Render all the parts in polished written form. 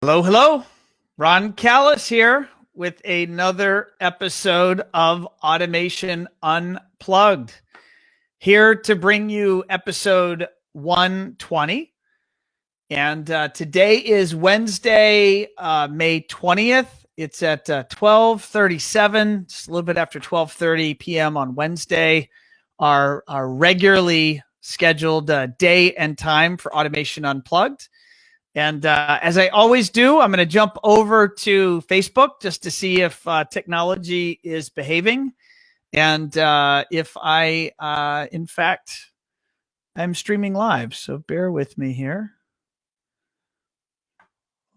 Hello, hello. Ron Callis here with another episode of Automation Unplugged. Here to bring you episode 120. And today is Wednesday, May 20th. It's at 12:37, just a little bit after 12:30 p.m. on Wednesday, our regularly scheduled day and time for Automation Unplugged. And as I always do, I'm going to jump over to Facebook just to see if technology is behaving. And if I, in fact, I'm streaming live. So bear with me here.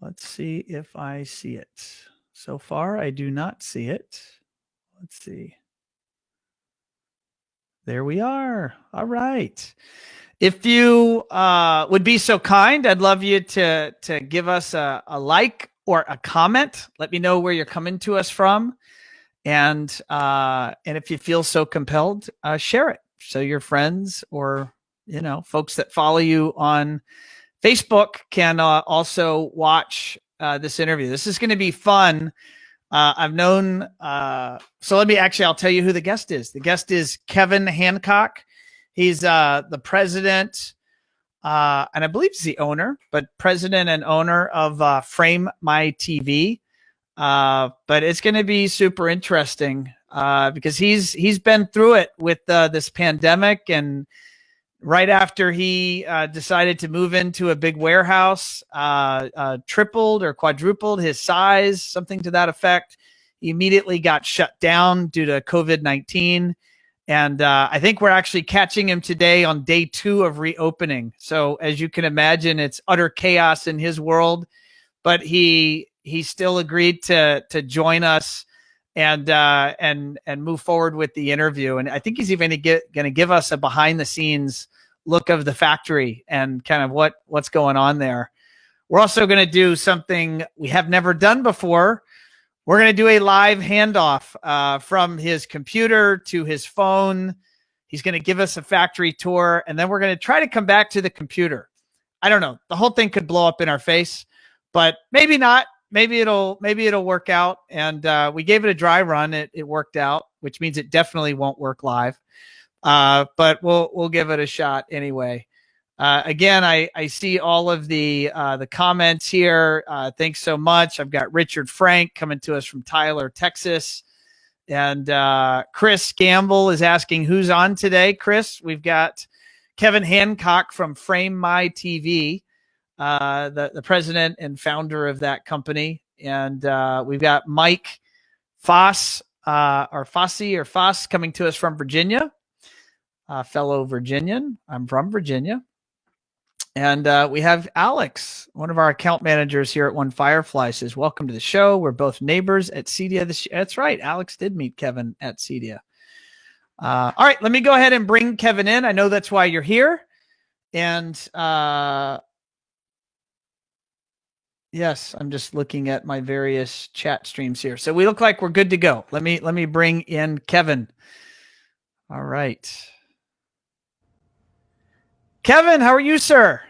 Let's see if I see it. So far, I do not see it. Let's see. There we are. All right. If you would be so kind, I'd love you to give us a like or a comment. Let me know where you're coming to us from. And if you feel so compelled, share it. So your friends or, folks that follow you on Facebook can also watch this interview. This is going to be fun. I've known, I'll tell you who the guest is. The guest is Kevin Hancock. He's the president, and I believe he's the owner, but president and owner of Frame My TV. But it's going to be super interesting because he's been through it with this pandemic, and right after he decided to move into a big warehouse, tripled or quadrupled his size, something to that effect. He immediately got shut down due to COVID-19. And I think we're actually catching him today on day 2 of reopening. So as you can imagine, it's utter chaos in his world, but he still agreed to join us and move forward with the interview. And I think he's even going to give us a behind the scenes look of the factory and kind of what's going on there. We're also going to do something we have never done before. We're going to do a live handoff from his computer to his phone. He's going to give us a factory tour, and then we're going to try to come back to the computer. I don't know. The whole thing could blow up in our face, but maybe not. Maybe it'll work out. And we gave it a dry run. It worked out, which means it definitely won't work live. But we'll give it a shot anyway. Again, I see all of the comments here. Thanks so much. I've got Richard Frank coming to us from Tyler, Texas. And Chris Gamble is asking who's on today. Chris, we've got Kevin Hancock from Frame My TV, the president and founder of that company. And we've got Mike Foss, Foss coming to us from Virginia, fellow Virginian. I'm from Virginia. And we have Alex, one of our account managers here at One Firefly, says, welcome to the show. We're both neighbors at CEDIA. That's right. Alex did meet Kevin at CEDIA. All right, let me go ahead and bring Kevin in. I know that's why you're here. And yes, I'm just looking at my various chat streams here. So we look like we're good to go. Let me bring in Kevin. All right. Kevin, how are you, sir?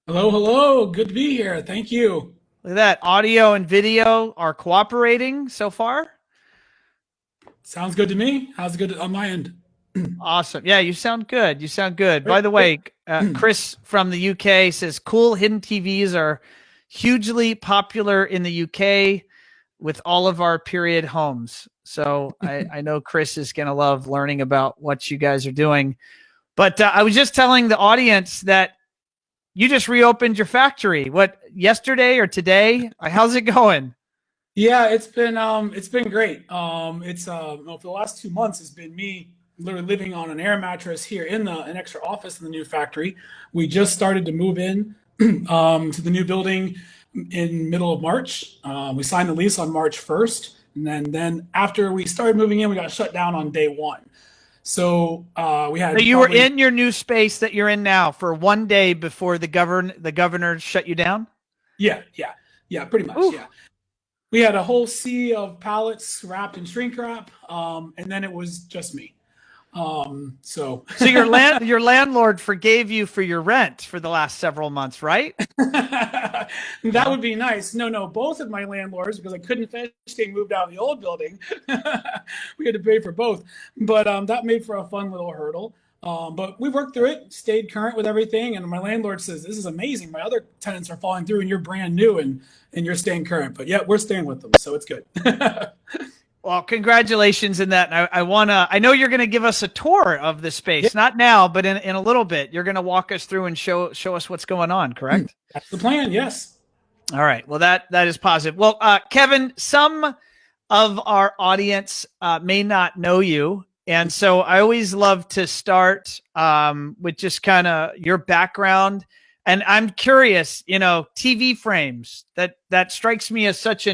Hello. Good to be here. Thank you. Look at that. Audio and video are cooperating so far. Sounds good to me. How's it good on my end? Awesome. Yeah, you sound good. By the way, Chris from the UK says cool hidden TVs are hugely popular in the UK with all of our period homes. So I know Chris is going to love learning about what you guys are doing. But I was just telling the audience that you just reopened your factory. What, yesterday or today? How's it going? Yeah, it's been great. For the last 2 months, it's been me literally living on an air mattress here in an extra office in the new factory. We just started to move in to the new building in middle of March. We signed the lease on March 1st, and then after we started moving in, we got shut down on day 1. So we had. So you were in your new space that you're in now for 1 day before the governor shut you down? Yeah, pretty much. Ooh. Yeah, we had a whole sea of pallets wrapped in shrink wrap, and then it was just me. So So your landlord forgave you for your rent for the last several months, right? that would be nice. No, both of my landlords, because I couldn't finish getting moved out of the old building, we had to pay for both. But that made for a fun little hurdle. But we worked through it, stayed current with everything, and my landlord says, "This is amazing. My other tenants are falling through, and you're brand new, and you're staying current." But yeah, we're staying with them, so it's good. Well, congratulations in that. And I know you're going to give us a tour of the space, not now, but in a little bit. You're going to walk us through and show us what's going on, correct? That's the plan. Yes. All right. Well, that is positive. Well, Kevin, some of our audience may not know you. And so I always love to start with just kind of your background. And I'm curious, TV frames, that strikes me as such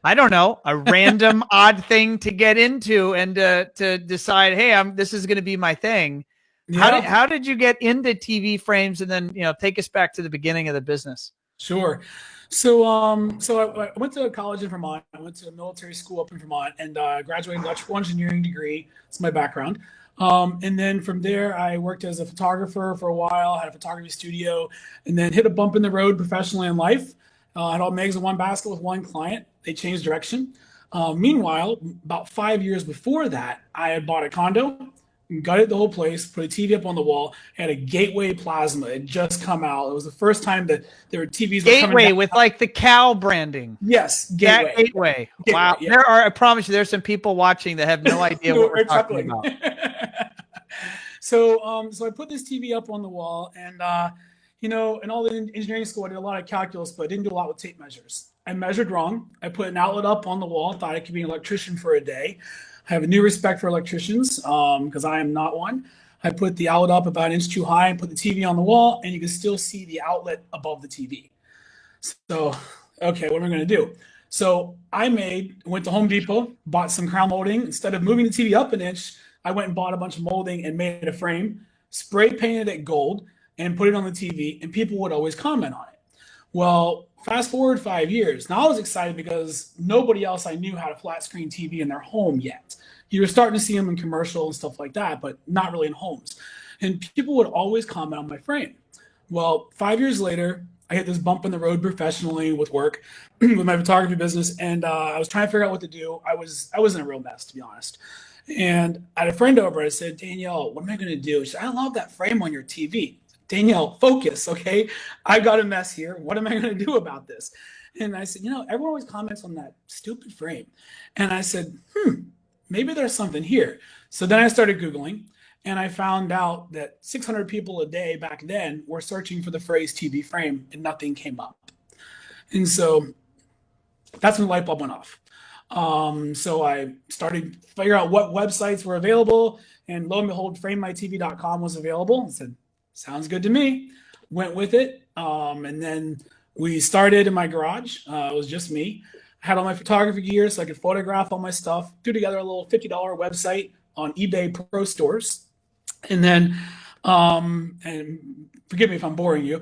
I don't know, a random odd thing to get into and to decide, hey, this is going to be my thing. Yeah. How did you get into TV frames, and then take us back to the beginning of the business? Sure. So I went to college in Vermont. I went to military school up in Vermont, and graduated electrical engineering degree. That's my background. And then from there, I worked as a photographer for a while, had a photography studio, and then hit a bump in the road professionally in life. I had all eggs in one basket with one client. They changed direction. Meanwhile, about 5 years before that, I had bought a condo, gutted the whole place, put a TV up on the wall, had a Gateway plasma. It had just come out. It was the first time that there were TVs. Gateway with like the cow branding. Yes, Gateway. Gateway. Wow. Yeah. I promise you, there's some people watching that have no idea what we're talking about. So I put this TV up on the wall, and in all the engineering school, I did a lot of calculus, but I didn't do a lot with tape measures. I measured wrong. I put an outlet up on the wall, thought I could be an electrician for a day. I have a new respect for electricians because I am not one. I put the outlet up about an inch too high and put the TV on the wall, and you can still see the outlet above the TV. So, okay, what am I going to do? So I went to Home Depot, bought some crown molding. Instead of moving the TV up an inch, I went and bought a bunch of molding and made a frame, spray painted it gold, and put it on the TV, and people would always comment on it. Well, fast forward 5 years. Now I was excited because nobody else I knew had a flat screen TV in their home yet. You were starting to see them in commercials and stuff like that, but not really in homes. And people would always comment on my frame. Well, 5 years later, I hit this bump in the road professionally with work, with my photography business, and I was trying to figure out what to do. I was in a real mess, to be honest. And I had a friend over. I said, "Danielle, what am I going to do?" She said, "I love that frame on your TV." "Danielle, focus, okay? I've got a mess here. What am I going to do about this?" And I said, everyone always comments on that stupid frame. And I said, maybe there's something here. So then I started Googling, and I found out that 600 people a day back then were searching for the phrase TV frame, and nothing came up. And so that's when the light bulb went off. So I started to figure out what websites were available, and lo and behold, framemytv.com was available. I said, sounds good to me. Went with it. And then we started in my garage. It was just me. I had all my photography gear so I could photograph all my stuff, threw together a little $50 website on eBay Pro Stores. And then, and forgive me if I'm boring you.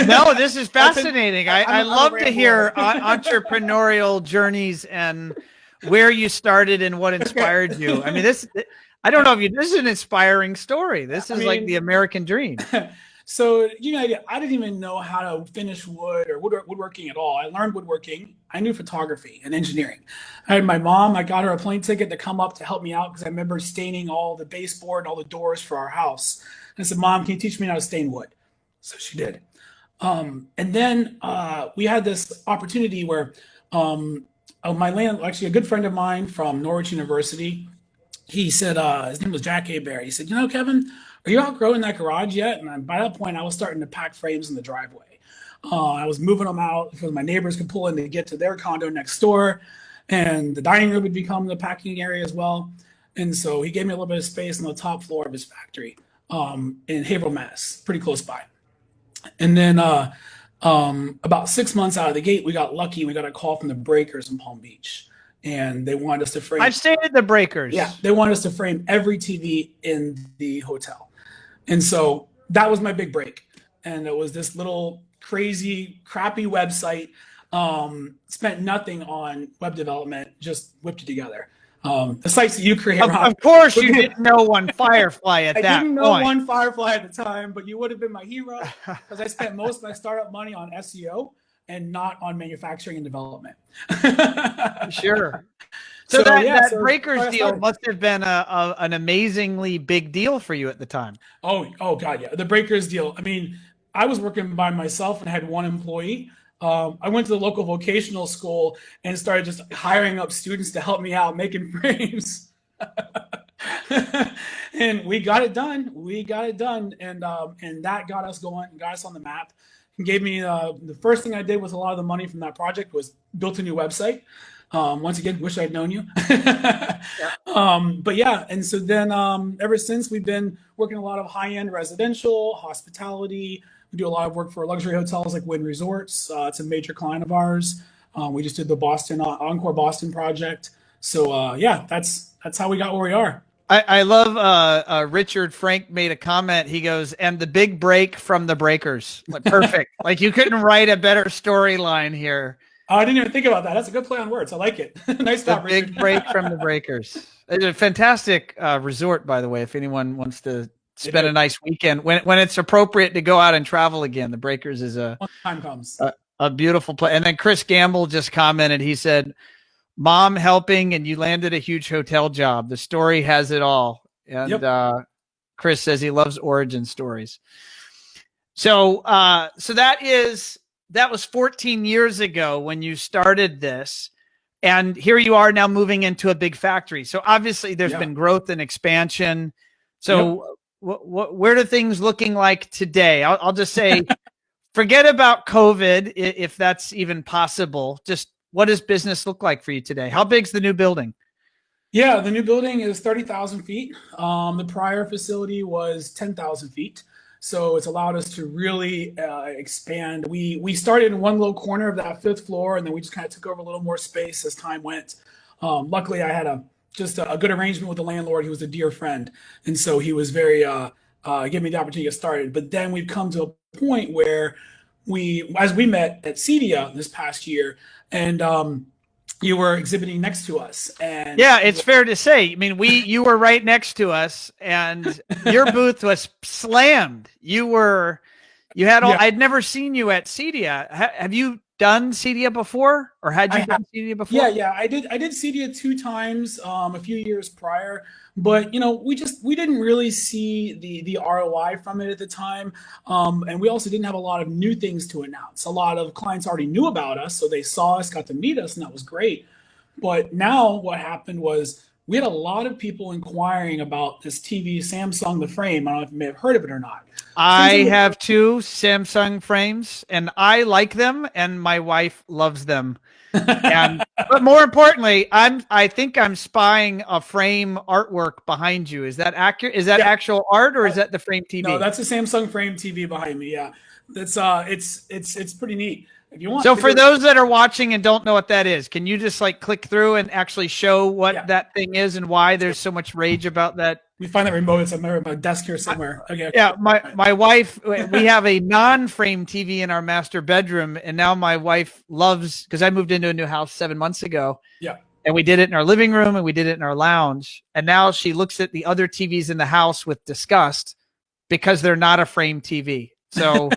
No, this is fascinating. I love to hear entrepreneurial journeys and where you started and what inspired you. I mean, I don't know if this is an inspiring story. This is like the American dream. So, I didn't even know how to finish wood or woodworking at all. I learned woodworking. I knew photography and engineering. I had my mom. I got her a plane ticket to come up to help me out because I remember staining all the baseboard and all the doors for our house. And I said, "Mom, can you teach me how to stain wood?" So she did. And then we had this opportunity where actually a good friend of mine from Norwich University, he said, his name was Jack Abear. He said, "Kevin, are you outgrowing that garage yet?" And by that point, I was starting to pack frames in the driveway. I was moving them out because my neighbors could pull in to get to their condo next door. And the dining room would become the packing area as well. And so he gave me a little bit of space on the top floor of his factory in Haverhill, Mass, pretty close by. And then about 6 months out of the gate, we got lucky. We got a call from the Breakers in Palm Beach. And they wanted us to frame. I've stayed at the Breakers. Yeah, they wanted us to frame every TV in the hotel. And so that was my big break. And it was this little crazy, crappy website. Spent nothing on web development, just whipped it together. The sites that you create. Of course, you didn't know One Firefly at that point. I didn't know One Firefly at the time, but you would have been my hero because I spent most of my startup money on SEO and not on manufacturing and development. Sure. So that Breakers deal must have been an amazingly big deal for you at the time. Oh God, yeah. The Breakers deal. I mean, I was working by myself and had one employee. I went to the local vocational school and started just hiring up students to help me out making frames. And we got it done. And that got us going and got us on the map. And gave me the first thing I did with a lot of the money from that project was built a new website. Once again, wish I'd known you. But yeah, and so then ever since we've been working a lot of high-end residential, hospitality. We do a lot of work for luxury hotels like Wynn Resorts. It's a major client of ours. We just did the Boston Encore Boston project. So yeah, that's how we got where we are. I love Richard Frank made a comment. He goes, and the big break from the Breakers. Like, perfect. Like you couldn't write a better storyline here. I didn't even think about that. That's a good play on words. I like it. Nice job, Richard. Big break from the Breakers. It's a fantastic resort, by the way, if anyone wants to spend a nice weekend when it's appropriate to go out and travel again. The Breakers is when time comes. A beautiful place. And then Chris Gamble just commented. He said, "Mom helping, and you landed a huge hotel job. The story has it all." And Chris says he loves origin stories. So that was 14 years ago when you started this. And here you are now moving into a big factory. So obviously there's been growth and expansion. So where do things looking like today? I'll just say, forget about COVID, if that's even possible. Just what does business look like for you today? How big's the new building? Yeah, the new building is 30,000 feet. The prior facility was 10,000 feet. So it's allowed us to really expand. We started in one little corner of that 5th floor, and then we just kind of took over a little more space as time went. Luckily, I had just a good arrangement with the landlord. He was a dear friend. And so he was very, giving me the opportunity to get started. But then we've come to a point where as we met at CEDIA this past year, and you were exhibiting next to us. And yeah, it's fair to say. I mean, you were right next to us, and your booth was slammed. I'd never seen you at CEDIA. Have you done CEDIA before, or had you done CEDIA before? Yeah, I did CEDIA 2 times a few years prior, but we didn't really see the ROI from it at the time, and we also didn't have a lot of new things to announce. A lot of clients already knew about us, so they saw us, got to meet us, and that was great. But now what happened was we had a lot of people inquiring about this TV, Samsung the frame. I don't know if you may have heard of it or not. I have 2 Samsung frames, and I like them, and my wife loves them. But more importantly, I think I'm spying a frame artwork behind you. Is that accurate? Is that actual art, or is that the frame TV? No, that's a Samsung frame TV behind me. Yeah, that's it's pretty neat. If you want. So for those that are watching and don't know what that is, can you just click through and actually show what that thing is and why there's so much rage about that? We find that remote. It's on my desk here somewhere. Okay. Yeah, my wife, we have a non-frame TV in our master bedroom, and now my wife loves, because I moved into a new house 7 months ago. Yeah. And we did it in our living room and we did it in our lounge. And now she looks at the other TVs in the house with disgust because they're not a frame TV. So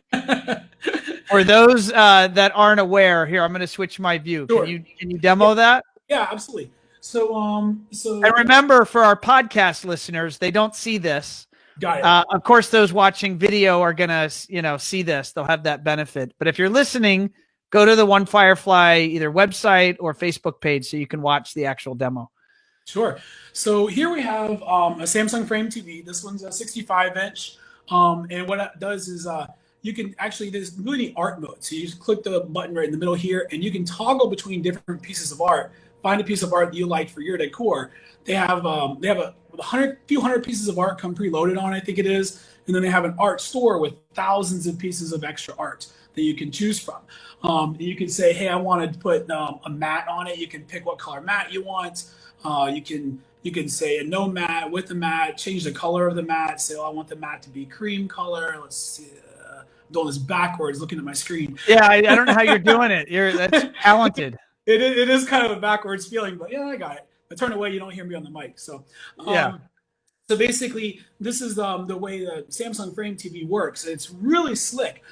for those that aren't aware, here, I'm going to switch my view. Sure. Can you demo that? Yeah, absolutely. So and remember, for our podcast listeners, they don't see this. Got it. Of course, those watching video are gonna, see this. They'll have that benefit. But if you're listening, go to the One Firefly either website or Facebook page so you can watch the actual demo. Sure. So here we have a Samsung frame TV. This one's a 65-inch, and what it does is you can actually, there's really art mode. So you just click the button right in the middle here, and you can toggle between different pieces of art. Find a piece of art that you like for your decor. They have a few hundred pieces of art come preloaded on, I think it is, and then they have an art store with thousands of pieces of extra art that you can choose from. You can say, hey, I want to put a mat on it. You can pick what color mat you want. You can say a no mat with a mat. Change the color of the mat. Say, I want the mat to be cream color. Let's see. I'm doing this backwards, looking at my screen. Yeah, I don't know how you're doing it. That's talented. It is kind of a backwards feeling, but yeah, I got it. I turn away, you don't hear me on the mic. So, Yeah. so basically, this is the way the Samsung Frame TV works. It's really slick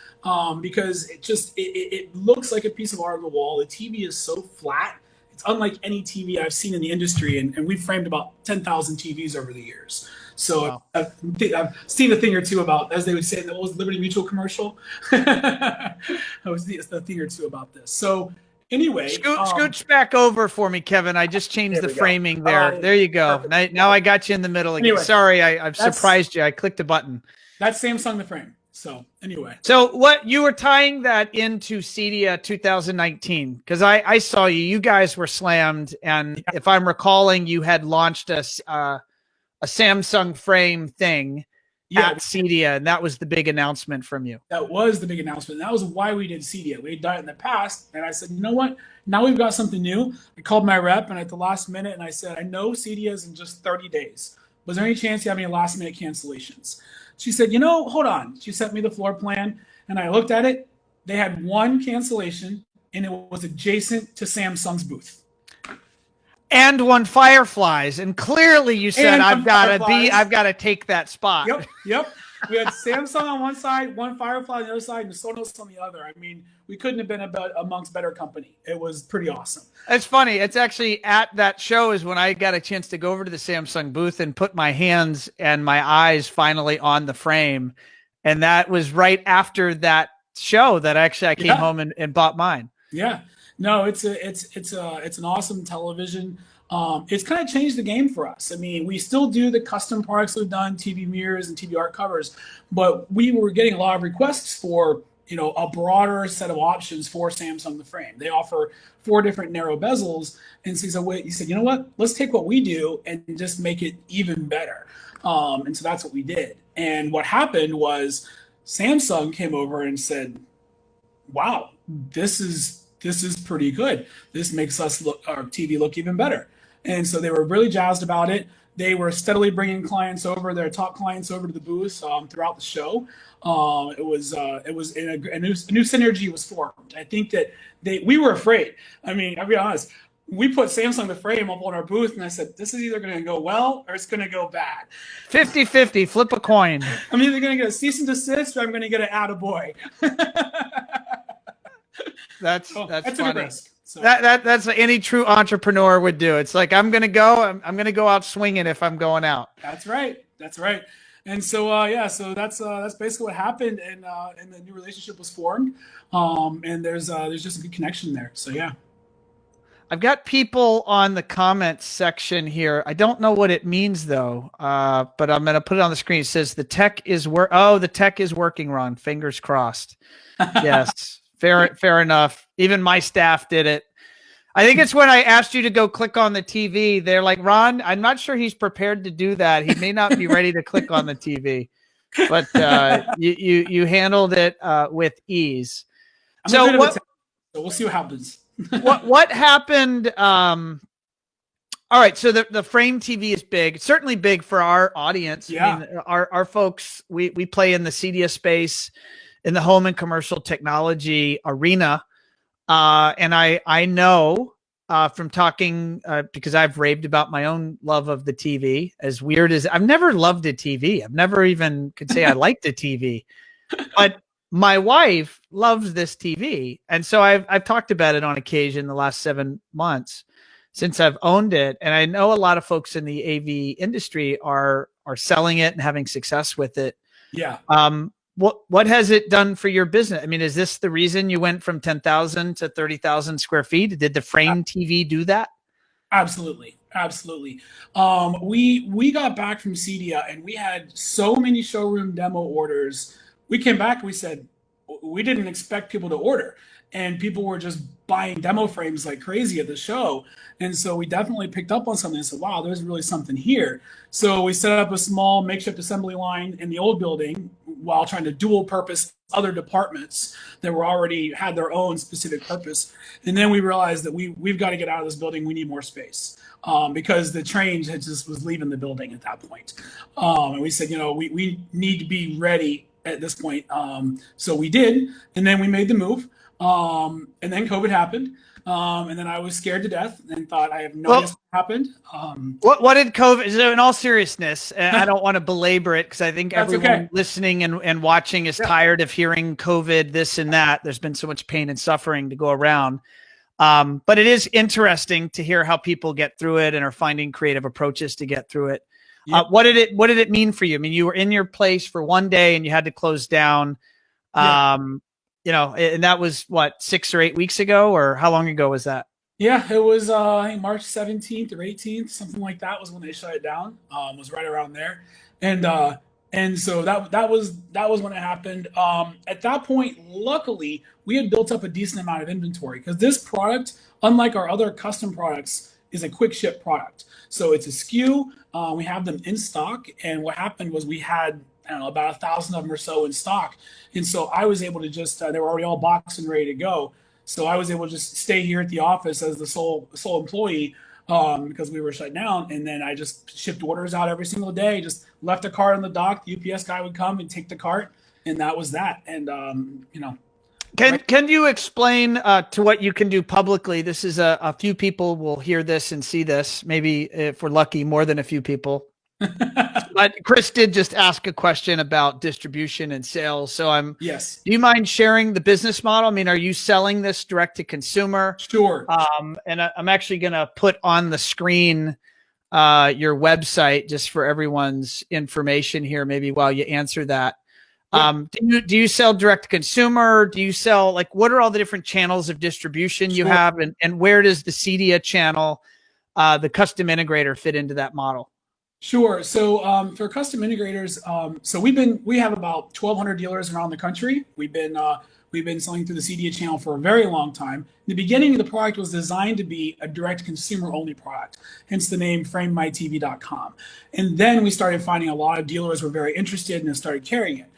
because it looks like a piece of art on the wall. The TV is so flat. It's unlike any TV I've seen in the industry, and we've framed about 10,000 TVs over the years. So Wow. I've seen a thing or two about, as they would say in the old Liberty Mutual commercial. I was a thing or two about this. So anyway, Scooch back over for me, Kevin. I just changed the framing there. There you go. Now I got you in the middle again. Anyway, sorry, I've surprised you. I clicked a button. That's Samsung the Frame. So anyway. So what you were tying that into CEDIA 2019, because I saw you guys were slammed. And if I'm recalling, you had launched a Samsung Frame thing at CEDIA, and that was the big announcement from you. That was the big announcement. That was why we did CEDIA. We had done it in the past, and I said, you know what? Now we've got something new. I called my rep, and at the last minute, and I said, I know CEDIA is in just 30 days. Was there any chance you have any last minute cancellations? She said, hold on. She sent me the floor plan, and I looked at it. They had one cancellation, and it was adjacent to Samsung's booth. And One Fireflies, and clearly you said I've got to take that spot. Yep. We had Samsung on one side, One Firefly on the other side, and Sonos on the other. I mean, we couldn't have been amongst better company. It was pretty awesome. It's funny. It's actually at that show is when I got a chance to go over to the Samsung booth and put my hands and my eyes finally on the frame, and that was right after that show that actually I came home and bought mine. Yeah. No, it's an awesome television. It's kind of changed the game for us. I mean, we still do the custom products we've done, TV mirrors and TV art covers, but we were getting a lot of requests for, a broader set of options for Samsung the Frame. They offer 4 different narrow bezels. And so you said, you know what, let's take what we do and just make it even better. And so that's what we did. And what happened was Samsung came over and said, wow, this is pretty good. This makes our TV look even better. And so they were really jazzed about it. They were steadily bringing clients over, their top clients over to the booth throughout the show. It was a new synergy was formed. I think that we were afraid. I mean, I'll be honest. We put Samsung the Frame up on our booth, and I said, this is either going to go well or it's going to go bad. 50-50, flip a coin. I'm either going to get a cease and desist or I'm going to get an attaboy. That's funny. Risk, so. That's what any true entrepreneur would do. It's like, I'm going to go out swinging if I'm going out. That's right. And so, so that's basically what happened. And the new relationship was formed. And there's just a good connection there. So, yeah. I've got people on the comments section here. I don't know what it means though, but I'm going to put it on the screen. It says the tech is the tech is working, Ron. Fingers crossed. Yes, fair enough. Even my staff did it. I think it's when I asked you to go click on the TV. They're like, Ron, I'm not sure he's prepared to do that. He may not be ready to click on the TV, but you handled it with ease. So we'll see what happens. what happened? All right, so the Frame TV is big. It's certainly big for our audience. Yeah. I mean, our folks, we play in the CEDIA space, in the home and commercial technology arena, and I know from talking because I've raved about my own love of the TV. As weird as I've never loved a TV, I've never even could say I liked a TV, but my wife loves this TV. And so I've talked about it on occasion the last 7 months since I've owned it. And I know a lot of folks in the AV industry are selling it and having success with it. Yeah. What has it done for your business? I mean, is this the reason you went from 10,000 to 30,000 square feet? Did the Frame TV do that? Absolutely. We got back from CEDIA and we had so many showroom demo orders. We came back and we said, we didn't expect people to order, and people were just buying demo frames like crazy at the show. And so we definitely picked up on something and said, wow, there's really something here. So we set up a small makeshift assembly line in the old building while trying to dual purpose other departments that were already had their own specific purpose. And then we realized that we've got to get out of this building. We need more space because the train was leaving the building at that point. And we said, we need to be ready at this point. So we did, and then we made the move. And then COVID happened. And then I was scared to death and thought I have no Well, idea what happened. what did COVID? So in all seriousness, and I don't want to belabor it because I think That's everyone okay. listening and watching is tired of hearing COVID, this and that. There's been so much pain and suffering to go around. But it is interesting to hear how people get through it and are finding creative approaches to get through it. Yep. What did it mean for you? I mean, you were in your place for one day and you had to close down. You know, and that was what, 6 or 8 weeks ago, or how long ago was that? Yeah, it was I think March 17th or 18th, something like that was when they shut it down. Was right around there. And so that was when it happened. At that point, luckily, we had built up a decent amount of inventory because this product, unlike our other custom products, is a quick ship product. So it's a SKU. We have them in stock, and what happened was we had, I don't know, about 1,000 of them or so in stock, and so I was able to just they were already all boxed and ready to go. So I was able to just stay here at the office as the sole employee because we were shut down, and then I just shipped orders out every single day. Just left a cart on the dock. The UPS guy would come and take the cart, and that was that. And you know. Can you explain to what you can do publicly? This is a few people will hear this and see this. Maybe if we're lucky, more than a few people. But Chris did just ask a question about distribution and sales. So yes. Do you mind sharing the business model? I mean, are you selling this direct to consumer? Sure. And I'm actually going to put on the screen your website just for everyone's information here, maybe while you answer that. Do you sell direct to consumer? Do you sell, like, what are all the different channels of distribution you have, and where does the CEDIA channel, the custom integrator, fit into that model? Sure. So for custom integrators, so we have about 1,200 dealers around the country. We've been selling through the CEDIA channel for a very long time. In the beginning, the product was designed to be a direct consumer only product, hence the name framemytv.com. And then we started finding a lot of dealers were very interested and started carrying it.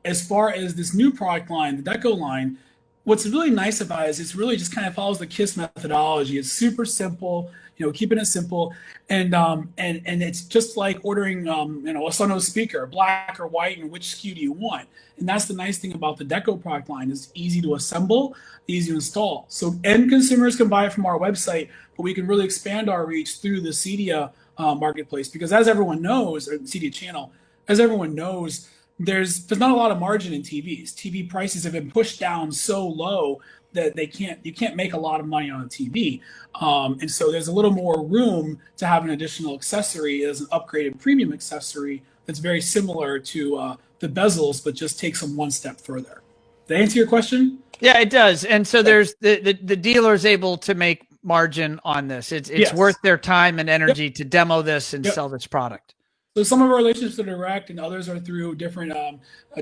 As far as this new product line, the Deco line, what's really nice about it is it's really just kind of follows the KISS methodology. It's super simple, keeping it simple, and it's just like ordering a Sonos speaker, black or white, and which SKU do you want? And that's the nice thing about the Deco product line, is easy to assemble, easy to install. So end consumers can buy it from our website, but we can really expand our reach through the CEDIA marketplace, because as everyone knows, or the CEDIA channel, as everyone knows, there's not a lot of margin in TVs. TV prices have been pushed down so low that you can't make a lot of money on a TV. And so there's a little more room to have an additional accessory as an upgraded premium accessory that's very similar to the bezels, but just takes them one step further. Did I answer your question? Yeah, it does. And so there's the dealer's able to make margin on this. It's Yes. worth their time and energy to demo this and sell this product. So some of our relationships are direct, and others are through different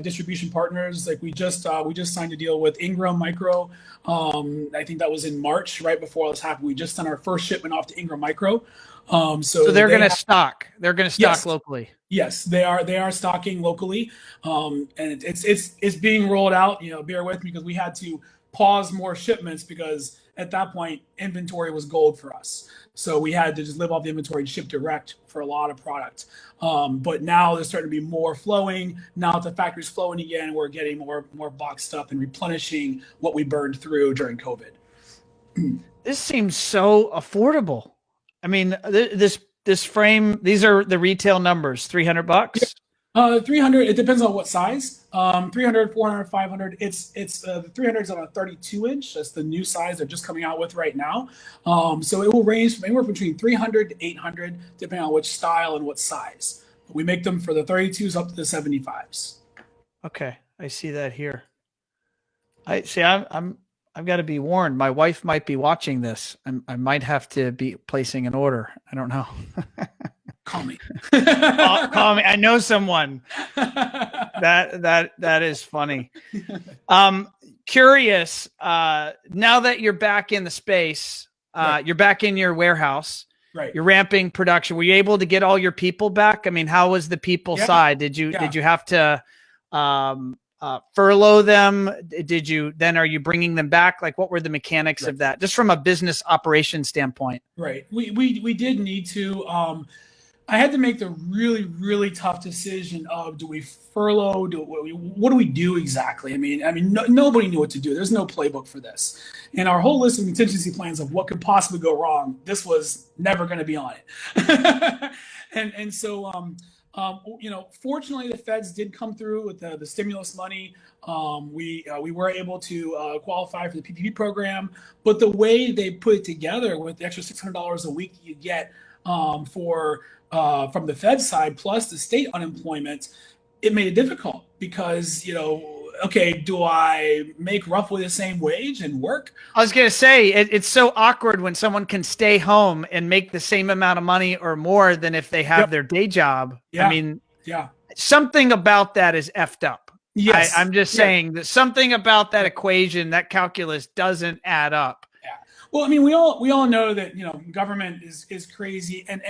distribution partners. Like we just signed a deal with Ingram Micro. I think that was in March, right before all this happened. We just sent our first shipment off to Ingram Micro. So they're going to stock. They're going to stock Yes. locally. Yes, they are stocking locally, and it's being rolled out. Bear with me because we had to pause more shipments because at that point inventory was gold for us. So we had to just live off the inventory and ship direct for a lot of product. But now there's starting to be more flowing. Now that the factory's flowing again, we're getting more boxed up and replenishing what we burned through during COVID. This seems so affordable. I mean, this frame, these are the retail numbers, $300. 300, it depends on what size. 300, 400, 500. It's the 300 is on a 32 inch. That's the new size they're just coming out with right now. So it will range from anywhere between 300 to 800, depending on which style and what size. We make them for the 32s up to the 75s. Okay, I see that here. I've got to be warned. My wife might be watching this. I might have to be placing an order. I don't know. Call me. Call me. I know someone. That is funny. Curious. Now that you're back in the space, you're back in your warehouse. Right. You're ramping production. Were you able to get all your people back? I mean, how was the people side? Did you have to furlough them? Are you bringing them back? Like, what were the mechanics of that, just from a business operation standpoint? Right. We did need to. I had to make the really, really tough decision of, do we furlough? What do we do exactly? Nobody knew what to do. There's no playbook for this. And our whole list of contingency plans of what could possibly go wrong, this was never going to be on it. Fortunately, the feds did come through with the stimulus money. We were able to qualify for the PPP program, but the way they put it together with the extra $600 a week you get from the Fed side, plus the state unemployment, it made it difficult because, okay, do I make roughly the same wage and work? I was going to say, it's so awkward when someone can stay home and make the same amount of money or more than if they have their day job. Yeah. Something about that is effed up. Yes. I'm just saying that something about that equation, that calculus doesn't add up. Well, we all know that government is crazy, and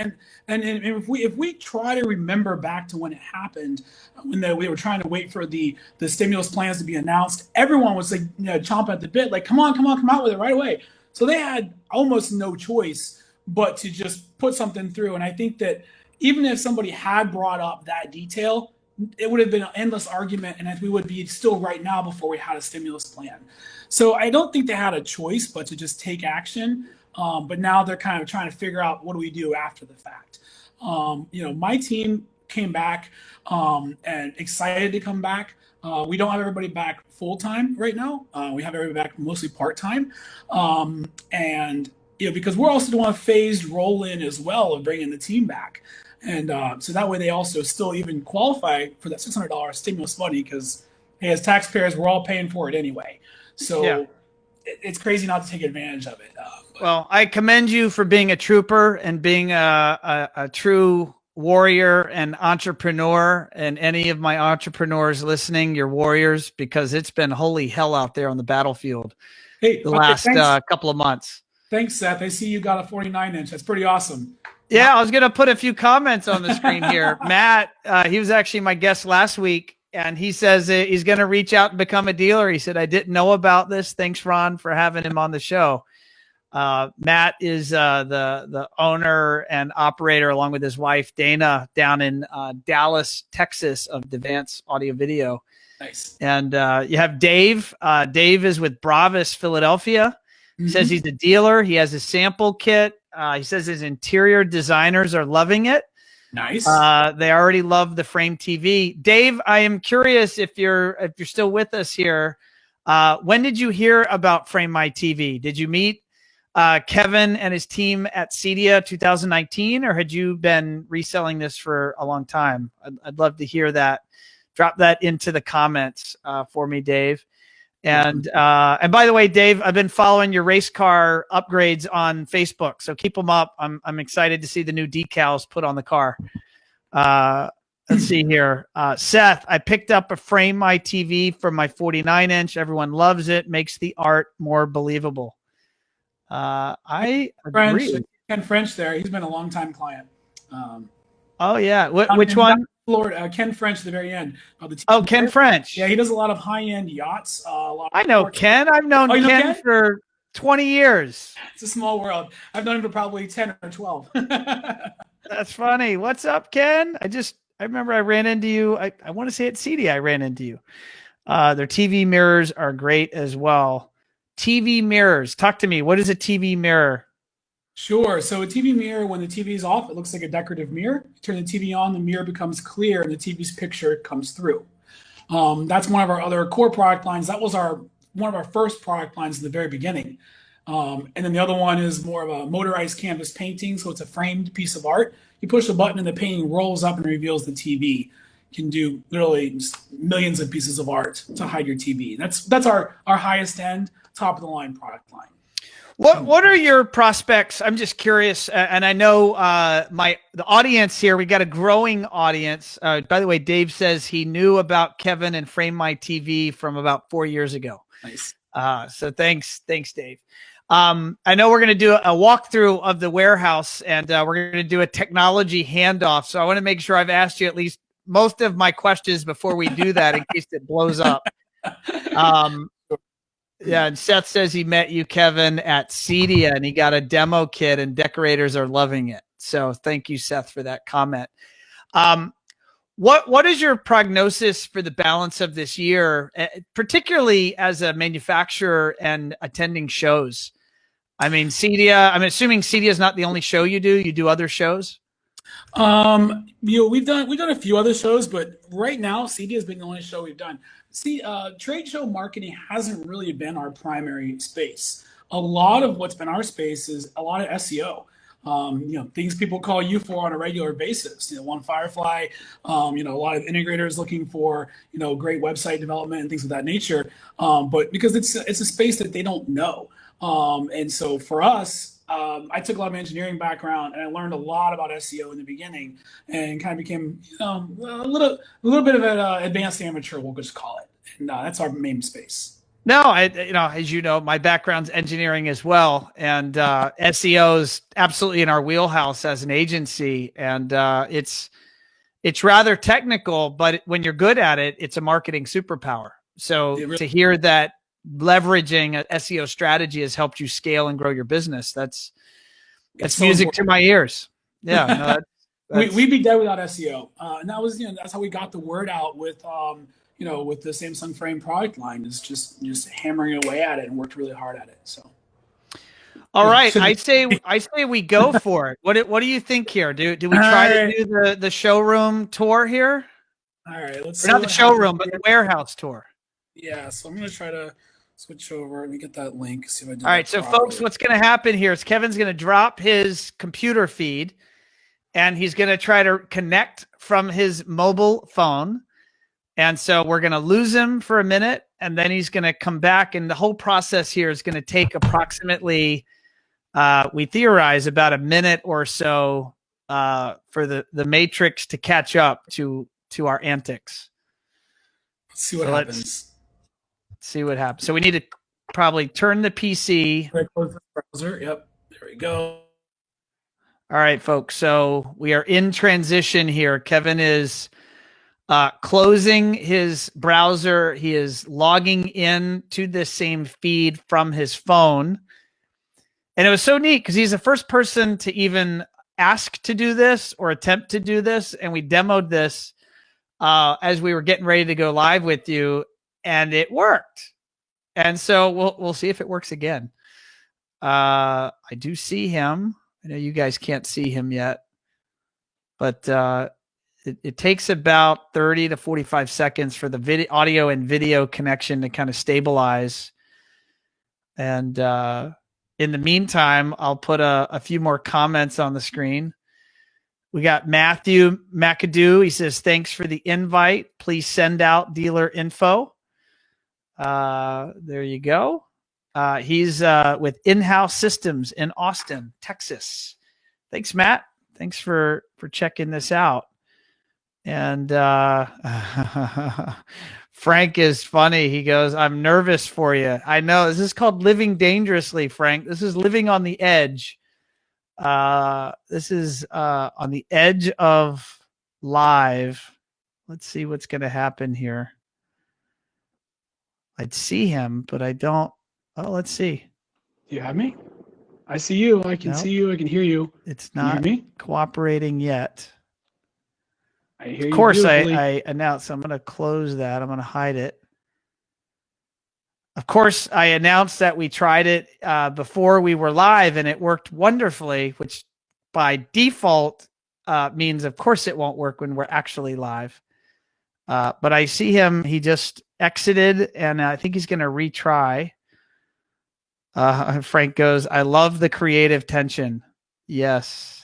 if we try to remember back to when it happened, when we were trying to wait for the stimulus plans to be announced, everyone was like chomping at the bit, like come out with it right away. So they had almost no choice but to just put something through. And I think that even if somebody had brought up that detail, it would have been an endless argument, and we would be still right now before we had a stimulus plan. So I don't think they had a choice but to just take action. But now they're kind of trying to figure out, what do we do after the fact? My team came back and excited to come back. We don't have everybody back full time right now. We have everybody back mostly part time, because we're also doing a phased roll in as well of bringing the team back. And so that way they also still even qualify for that $600 stimulus money, because as taxpayers, we're all paying for it anyway. So it's crazy not to take advantage of it. Well, I commend you for being a trooper and being a true warrior and entrepreneur. And any of my entrepreneurs listening, you're warriors, because it's been holy hell out there on the battlefield the last couple of months. Thanks, Seth. I see you got a 49-inch. That's pretty awesome. Yeah, I was going to put a few comments on the screen here. Matt, he was actually my guest last week, and he says he's going to reach out and become a dealer. He said, I didn't know about this. Thanks, Ron, for having him on the show. Matt is the owner and operator, along with his wife, Dana, down in Dallas, Texas, of Devance Audio Video. Nice. And you have Dave. Dave is with Bravis, Philadelphia. He says he's a dealer. He has a sample kit. He says his interior designers are loving it. Nice. They already love the Frame TV. Dave, I am curious if you're still with us here. When did you hear about Frame My TV? Did you meet Kevin and his team at CEDIA 2019, or had you been reselling this for a long time? I'd love to hear that. Drop that into the comments for me, Dave. And by the way, Dave, I've been following your race car upgrades on Facebook, so keep them up. I'm excited to see the new decals put on the car. Let's see here. Seth, I picked up a Frame My TV for my 49-inch. Everyone loves it. Makes the art more believable. I agree. Ken French there. He's been a long-time client. Oh, yeah. Which one? Florida. Ken French at the very end. Ken French. Yeah, he does a lot of high-end yachts. I know Ken. I've known Ken for 20 years. It's a small world. I've known him for probably 10 or 12. That's funny. What's up, Ken? I remember I ran into you. I want to say at CEDIA I ran into you. Their TV mirrors are great as well. TV mirrors. Talk to me. What is a TV mirror? Sure. So a TV mirror, when the TV is off, it looks like a decorative mirror. You turn the TV on, the mirror becomes clear, and the TV's picture comes through. That's one of our other core product lines. That was one of our first product lines in the very beginning. And then the other one is more of a motorized canvas painting. So it's a framed piece of art. You push the button and the painting rolls up and reveals the TV. You can do literally millions of pieces of art to hide your TV. That's our highest end, top of the line product line. What are your prospects? I'm just curious, and I know the audience here. We got a growing audience. By the way, Dave says he knew about Kevin and Frame My TV from about 4 years ago. Nice. So thanks, Dave. I know we're going to do a walkthrough of the warehouse, and we're going to do a technology handoff. So I want to make sure I've asked you at least most of my questions before we do that, in case it blows up. Yeah, and Seth says he met you, Kevin, at CEDIA, and he got a demo kit, and decorators are loving it. So thank you, Seth, for that comment. What is your prognosis for the balance of this year, particularly as a manufacturer and attending shows? I mean, CEDIA, I'm assuming CEDIA is not the only show you do. You do other shows? We've done a few other shows, but right now CEDIA has been the only show we've done. See, trade show marketing hasn't really been our primary space. A lot of what's been our space is a lot of SEO. Things people call you for on a regular basis. One Firefly, a lot of integrators looking for, great website development and things of that nature. But because it's a space that they don't know. And so for us, I took a lot of engineering background and I learned a lot about SEO in the beginning and kind of became, a little bit of an advanced amateur, we'll just call it. And that's our main space. No, as you know, my background's engineering as well, and SEO is absolutely in our wheelhouse as an agency, and it's rather technical, but when you're good at it, it's a marketing superpower. So to hear that leveraging an SEO strategy has helped you scale and grow your business, that's music to my ears. Yeah, we'd be dead without SEO, and that was that's how we got the word out with with the Samsung Frame product line, is just hammering away at it and worked really hard at it. So, all right, I say we go for it. What do you think here? Do we try to do the showroom tour here? All right, let's. Not the showroom, but the warehouse tour. Yeah, so I'm gonna try to switch over. Let me get that link. See if I do. All right, so folks, what's gonna happen here is Kevin's gonna drop his computer feed, and he's gonna try to connect from his mobile phone. And so we're going to lose him for a minute, and then he's going to come back. And the whole process here is going to take approximately, we theorize, about a minute or so for the matrix to catch up to our antics. Let's see what happens. Let's see what happens. So we need to probably turn the PC. Close the browser. Yep. There we go. All right, folks. So we are in transition here. Kevin is closing his browser. He is logging in to this same feed from his phone. And it was so neat because he's the first person to even ask to do this or attempt to do this. And we demoed this as we were getting ready to go live with you, and it worked. And so we'll see if it works again. I do see him. I know you guys can't see him yet, but it takes about 30 to 45 seconds for the audio and video connection to kind of stabilize. And in the meantime, I'll put a few more comments on the screen. We got Matthew McAdoo. He says, thanks for the invite. Please send out dealer info. There you go. He's with In-House Systems in Austin, Texas. Thanks, Matt. Thanks for checking this out. And Frank is funny. He goes, I'm nervous for you. I know. This is called living dangerously, Frank. This is living on the edge. This is on the edge of live. Let's see what's going to happen here. I'd see him, but I don't. Oh, let's see. You have me? I see you. I can see you. I can hear you. It's not cooperating yet. I hear of course, I announced I'm going to close that. I'm going to hide it. Of course, I announced that we tried it before we were live, and it worked wonderfully, which by default means, of course, it won't work when we're actually live. But I see him. He just exited, and I think he's going to retry. Frank goes, I love the creative tension. Yes.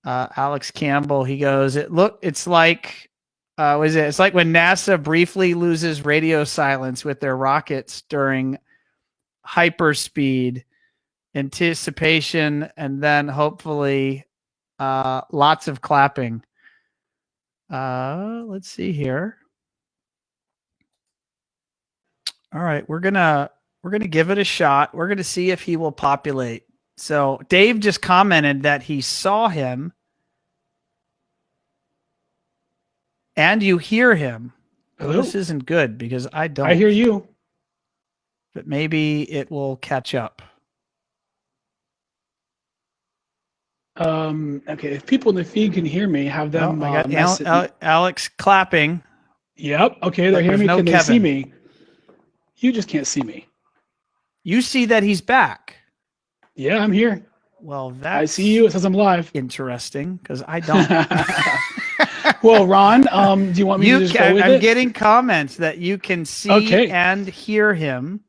Alex Campbell, he goes, it's like, it's like when NASA briefly loses radio silence with their rockets during hyperspeed, anticipation, and then hopefully lots of clapping. Let's see here. All right, we're gonna give it a shot. We're gonna see if he will populate. So Dave just commented that he saw him and you hear him. Well, this isn't good because I don't. I hear you. But maybe it will catch up. Okay, if people in the feed can hear me, have them I got message. Alex clapping. Yep. Okay, they're But hearing there's me. no Can they see Kevin. me? You just can't see me. You see that he's back. Yeah, I'm here. Well, that's I see you. It says I'm live. Interesting, because I don't. Well, Ron, do you want me to just go with I'm it? getting comments that you can see and hear him.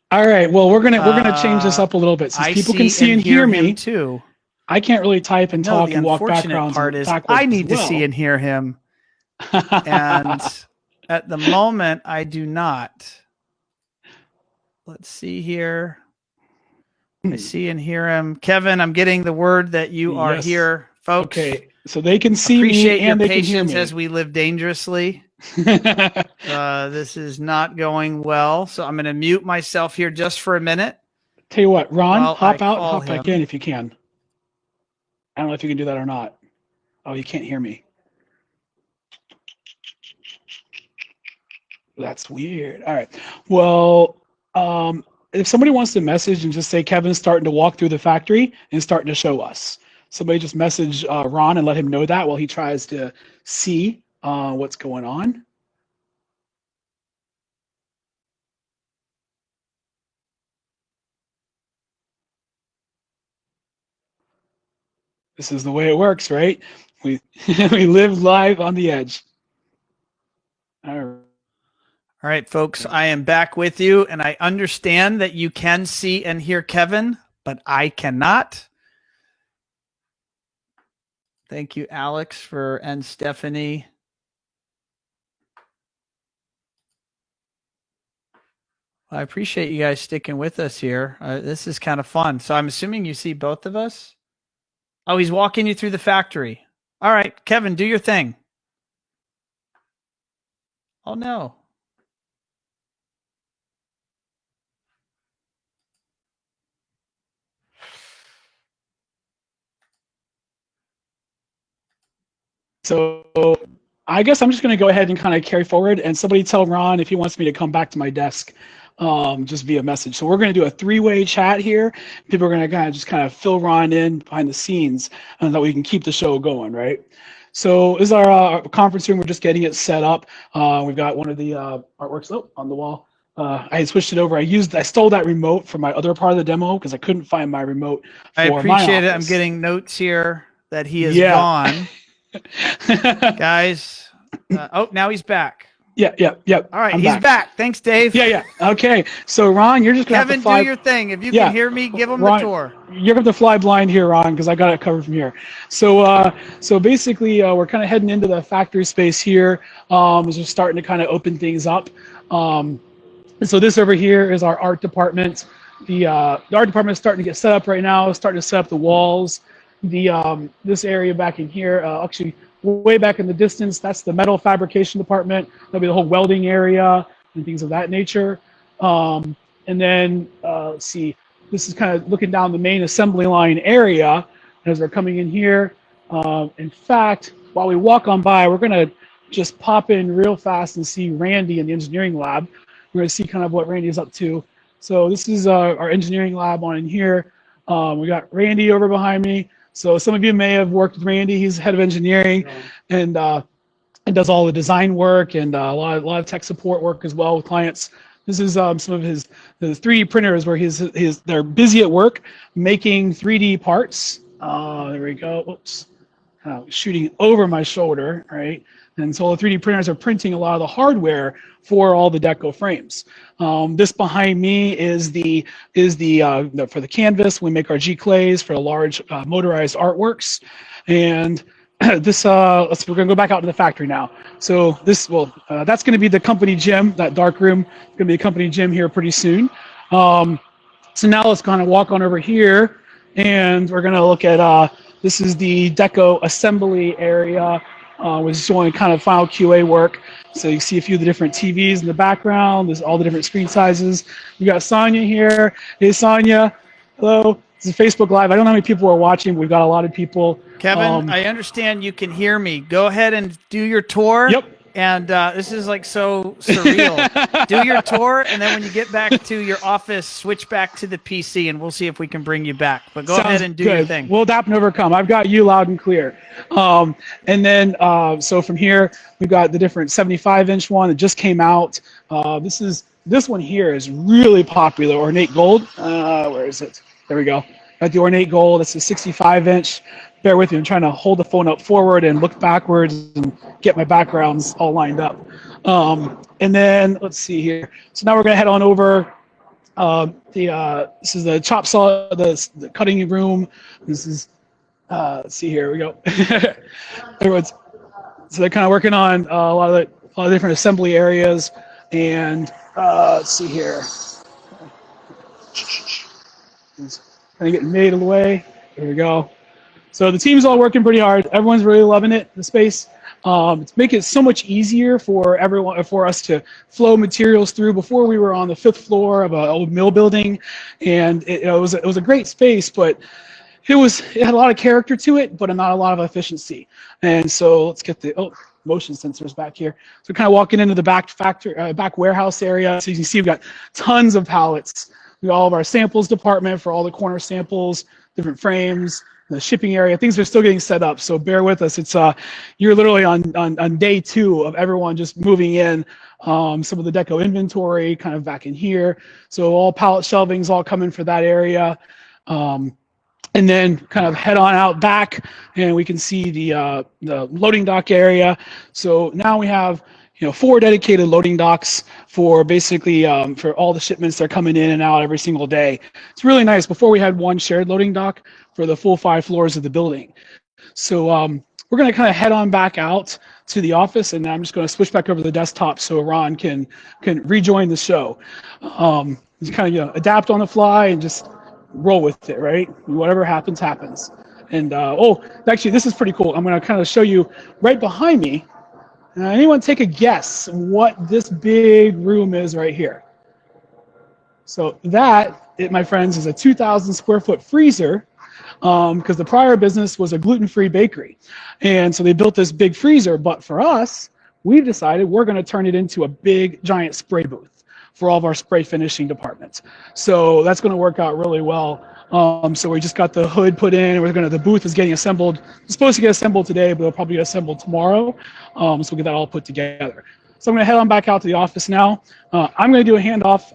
All right. Well, we're gonna change this up a little bit since people can see and hear me too. I can't really type and talk the and walk unfortunate backgrounds part is backwards I need as well. to see and hear him. And at the moment, I do not. Let's see here. I see and hear him. Kevin, I'm getting the word that you are here, folks. Okay, so they can see me and they can hear me. As we live dangerously. This is not going well, so I'm going to mute myself here just for a minute. Tell you what, Ron, hop out and hop back in if you can. I don't know if you can do that or not. Oh, you can't hear me. That's weird. All right. Well, if somebody wants to message and just say Kevin's starting to walk through the factory and starting to show us, somebody just message Ron and let him know that while he tries to see what's going on. This is the way it works, right? We we live live on the edge. All right, folks, I am back with you, and I understand that you can see and hear Kevin, but I cannot. Thank you, Alex, and Stephanie. I appreciate you guys sticking with us here. This is kind of fun. So I'm assuming you see both of us? Oh, he's walking you through the factory. All right, Kevin, do your thing. Oh, no. So I guess I'm just going to go ahead and kind of carry forward, and somebody tell Ron if he wants me to come back to my desk just via message. So we're going to do a three-way chat here. People are going to kind of fill Ron in behind the scenes and that we can keep the show going, right? So this is our conference room. We're just getting it set up. We've got one of the artworks on the wall. I had switched it over. I stole that remote from my other part of the demo because I couldn't find my remote for I appreciate my it. I'm getting notes here that he is gone. Guys. Oh, now he's back. Yeah. All right, he's back. Thanks, Dave. Yeah. Okay, so Ron, you're just going to have to Kevin, do your thing. If you can hear me, give him Ron, the tour. You're going to fly blind here, Ron, because I got it covered from here. So basically, we're kind of heading into the factory space here. As we're starting to kind of open things up. And so this over here is our art department. The art department is starting to get set up right now. Starting to set up the walls. This area back in here, actually way back in the distance, that's the metal fabrication department. That'll be the whole welding area and things of that nature. And then let's see, this is kind of looking down the main assembly line area as we're coming in here. In fact, while we walk on by, we're going to just pop in real fast and see Randy in the engineering lab. We're going to see kind of what Randy is up to. So this is our engineering lab on in here. We got Randy over behind me. So some of you may have worked with Randy. He's head of engineering and does all the design work and a lot of tech support work as well with clients. This is some of the 3D printers where they're busy at work making 3D parts. There we go. Whoops. Shooting over my shoulder, right? And so the 3D printers are printing a lot of the hardware for all the deco frames. This behind me is for the canvas. We make our G clays for large motorized artworks, and this we're gonna go back out to the factory now. So that's going to be the company gym. That dark room is going to be a company gym here pretty soon. So now let's kind of walk on over here, and we're going to look at this is the deco assembly area. We're just doing kind of final QA work. So you see a few of the different TVs in the background. There's all the different screen sizes. We got Sonia here. Hey, Sonia. Hello. This is Facebook Live. I don't know how many people are watching, but we've got a lot of people. Kevin, I understand you can hear me. Go ahead and do your tour. Yep. And this is like so surreal. Do your tour, and then when you get back to your office, switch back to the PC, and we'll see if we can bring you back. But go ahead and do your thing. We'll adapt and overcome. I've got you loud and clear. And then, so from here, we've got the different 75-inch one that just came out. This one here is really popular, ornate gold. Where is it? There we go. Got the ornate gold. It's a 65-inch. Bear with me. I'm trying to hold the phone up forward and look backwards and get my backgrounds all lined up. And then let's see here. So now we're going to head on over. This is the chop saw, the cutting room. This is, let's see here. We go. Everyone's, so they're kind of working on a lot of different assembly areas. And let's see here. It's kind of getting made of the way. There we go. So the team's all working pretty hard. Everyone's really loving it, the space. It's making it so much easier for us to flow materials through. Before, we were on the 5th floor of an old mill building, and it was a great space, but it had a lot of character to it, but not a lot of efficiency. And so let's get the motion sensors back here. So we're kind of walking into the back warehouse area. So you can see we've got tons of pallets. We got all of our samples department for all the corner samples, different frames, the shipping area. Things are still getting set up, so bear with us. It's you're literally on day 2 of everyone just moving in. Some of the deco inventory kind of back in here. So all pallet shelving's all coming for that area. And then kind of head on out back, and we can see the loading dock area. So now we have 4 dedicated loading docks for basically for all the shipments that are coming in and out every single day. It's really nice. Before, we had one shared loading dock for the full 5 floors of the building. So we're going to kind of head on back out to the office, and I'm just going to switch back over to the desktop so Ron can rejoin the show. Just kind of adapt on the fly and just roll with it, right? Whatever happens, happens. And actually, this is pretty cool. I'm going to kind of show you right behind me. Anyone take a guess what this big room is right here? So that, my friends, is a 2,000 square foot freezer, because the prior business was a gluten-free bakery. And so they built this big freezer, but for us, we've decided we're going to turn it into a big, giant spray booth for all of our spray finishing departments. So that's going to work out really well. So we just got the hood put in. The booth is getting assembled. It's supposed to get assembled today, but it'll probably get assembled tomorrow. So we'll get that all put together. So I'm going to head on back out to the office now. I'm going to do a handoff,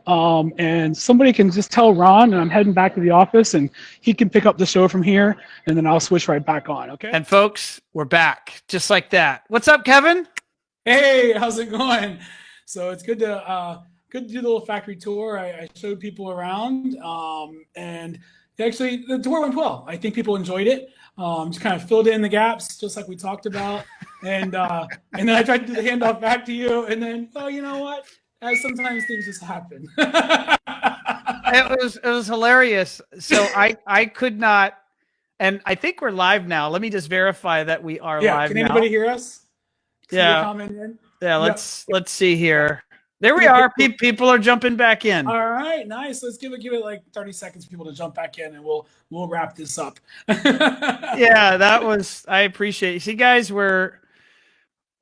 and somebody can just tell Ron, and I'm heading back to the office, and he can pick up the show from here, and then I'll switch right back on, okay? And folks, we're back, just like that. What's up, Kevin? Hey, how's it going? So it's good to do the little factory tour. I showed people around, and actually the tour went well. I think people enjoyed it. Just kind of filled in the gaps, just like we talked about. And then I tried to do the handoff back to you, and then, you know what? As sometimes things just happen. It was hilarious. So I could not, and I think we're live now. Let me just verify that we are live can now. anybody hear us? Yeah. Let's see here. There we are. People are jumping back in. All right, nice. Let's give it like 30 seconds for people to jump back in, and we'll wrap this up. Yeah, I appreciate it. See, guys, we're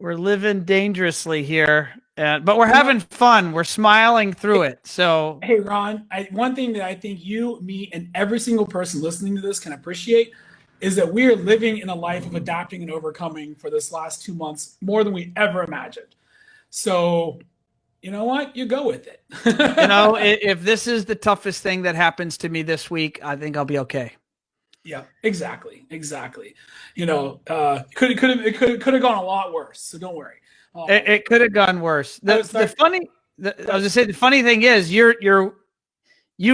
living dangerously here, but we're having fun. We're smiling through it. So, hey, Ron, one thing that I think you, me, and every single person listening to this can appreciate is that we're living in a life of adapting and overcoming for this last 2 months more than we ever imagined. So, you know what? You go with it. If this is the toughest thing that happens to me this week, I think I'll be okay. Yeah, exactly. It could have gone a lot worse. So don't worry. It could have gone worse. I was gonna say the funny thing is you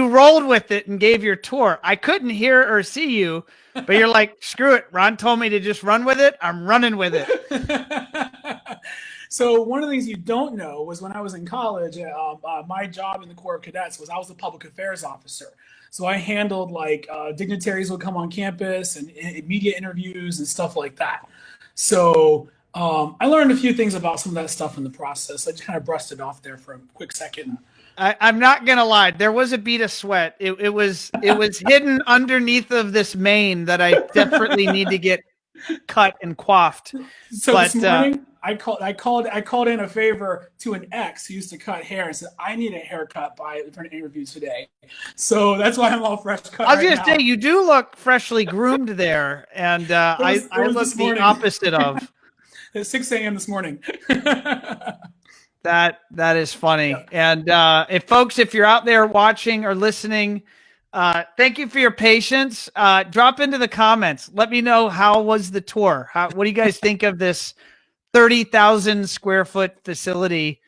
rolled with it and gave your tour. I couldn't hear or see you, but you're like, screw it. Ron told me to just run with it. I'm running with it. So one of the things you don't know was when I was in college, my job in the Corps of Cadets was I was the public affairs officer. So I handled dignitaries would come on campus and media interviews and stuff like that. So I learned a few things about some of that stuff in the process. I just kind of brushed it off there for a quick second. I'm not gonna lie. There was a bead of sweat. It was hidden underneath of this mane that I desperately need to get cut and coiffed. So this morning, called in a favor to an ex who used to cut hair and said, I need a haircut for an interview today. So that's why I'm all fresh cut. I was going to say, you do look freshly groomed there. And I look the opposite of. At 6 a.m. this morning. That is funny. Yeah. And if you're out there watching or listening, thank you for your patience. Drop into the comments. Let me know, how was the tour? What do you guys think of this 30,000 square foot facility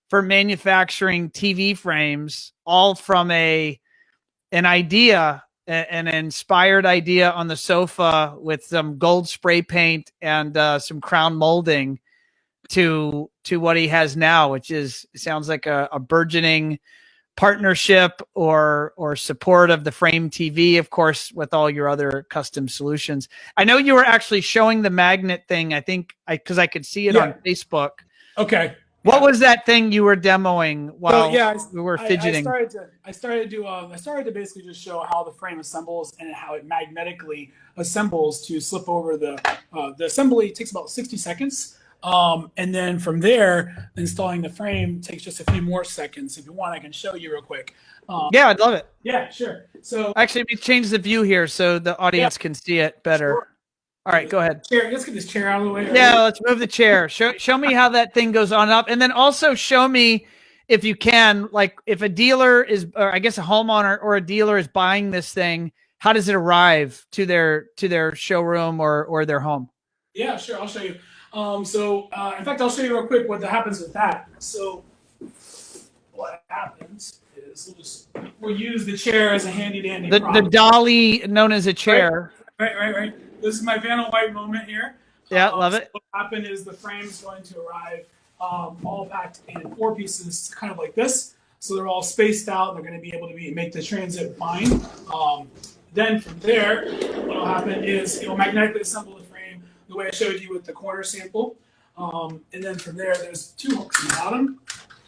for manufacturing TV frames, all from an idea, an inspired idea on the sofa with some gold spray paint and some crown molding to what he has now, which sounds like a burgeoning partnership or support of the frame TV, of course, with all your other custom solutions. I know you were actually showing the magnet thing, I think, because I could see it on Facebook. Okay. What was that thing you were demoing while we were fidgeting? I started to basically just show how the frame assembles and how it magnetically assembles to slip over the assembly. It takes about 60 seconds. And then from there, installing the frame takes just a few more seconds. If you want, I can show you real quick. Yeah, I'd love it. Yeah, sure. So actually, we changed the view here so the audience can see it better. Sure. All right, go ahead. Let's get this chair out of the way. Yeah, let's move the chair. Show me how that thing goes on up. And then also show me, if you can, like if a dealer is, or I guess a homeowner or a dealer is buying this thing, how does it arrive to their showroom or their home? Yeah, sure. I'll show you. In fact, I'll show you real quick what happens with that. So what happens is we'll use the chair as a handy dandy prop. The dolly known as a chair. Right. This is my Vanna White moment here. Yeah, love it. What happened is the frame is going to arrive all packed in 4 pieces, kind of like this. So they're all spaced out. They're going to be able to make the transit fine. Then from there, what will happen is it will magnetically assemble the frame the way I showed you with the corner sample. And then from there, there's 2 hooks in the bottom.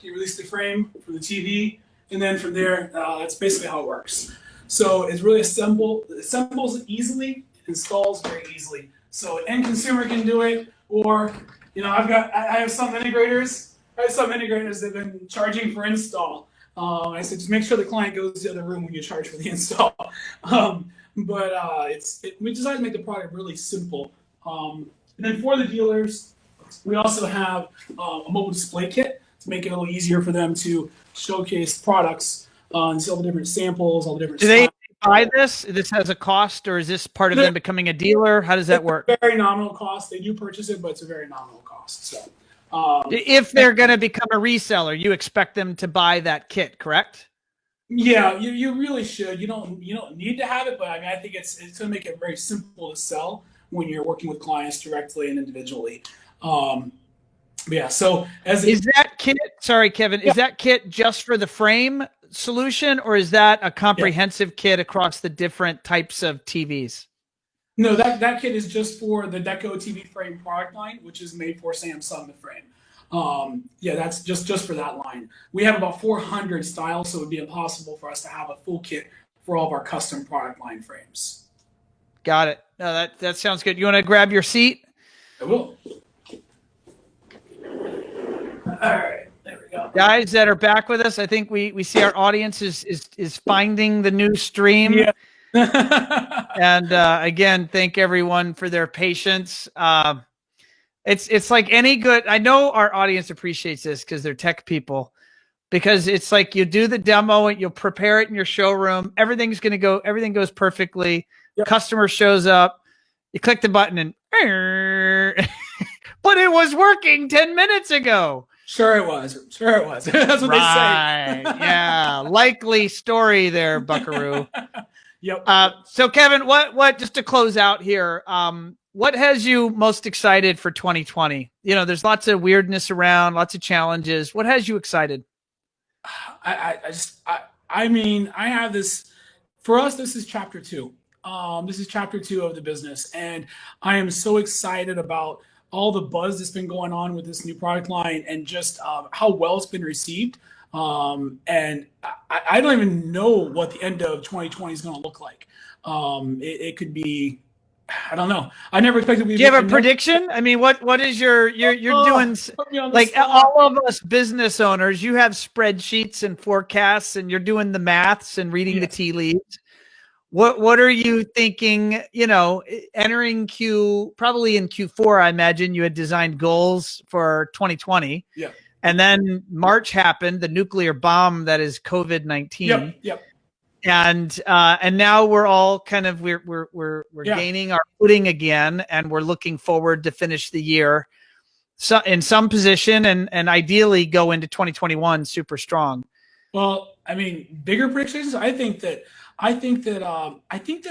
You release the frame for the TV. And then from there, that's basically how it works. So it's really assembles easily, it installs very easily. So an end consumer can do it, or I have some integrators. That have been charging for install. I said just make sure the client goes to the other room when you charge for the install. We decided to make the product really simple. And then for the dealers, we also have a mobile display kit to make it a little easier for them to showcase products and see all the different samples, all the different. Do they buy this? This has a cost, or is this part of them becoming a dealer? How does that work? Very nominal cost. They do purchase it, but it's a very nominal cost. So, if they're going to become a reseller, you expect them to buy that kit, correct? Yeah, you really should. You don't need to have it, but I think it's going to make it very simple to sell when you're working with clients directly and individually. So is that kit? Sorry, Kevin. Is that kit just for the frame solution, or is that a comprehensive kit across the different types of TVs? No, that kit is just for the Deco TV frame product line, which is made for Samsung the frame. That's just for that line. We have about 400 styles, so it would be impossible for us to have a full kit for all of our custom product line frames. Got it. No, that sounds good. You want to grab your seat? I will. All right, there we go. Guys that are back with us, I think we see our audience is finding the new stream. Yeah. And again, thank everyone for their patience. It's like any good. I know our audience appreciates this because they're tech people. Because it's like you do the demo, you'll prepare it in your showroom. Everything goes perfectly. Yep. Customer shows up, you click the button and but it was working 10 minutes ago. Sure it was. That's what they say. Yeah. Likely story there, Buckaroo. Yep. So Kevin, what just to close out here, what has you most excited for 2020? There's lots of weirdness around, lots of challenges. What has you excited? I have this. For us, this is chapter 2. This is chapter 2 of the business, and I am so excited about all the buzz that's been going on with this new product line, and just how well it's been received. And I don't even know what the end of 2020 is going to look like. It could be, I don't know. I never expected we. Do you have a prediction? I mean, what is you're doing like all of us business owners, you have spreadsheets and forecasts and you're doing the maths and reading the tea leaves. What are you thinking, entering probably in Q4, I imagine you had designed goals for 2020. Yeah. And then March happened, the nuclear bomb that is COVID-19. Yep. And now we're all kind of we're gaining our footing again, and we're looking forward to finish the year in some position and ideally go into 2021 super strong. Well, I mean, bigger predictions. I think that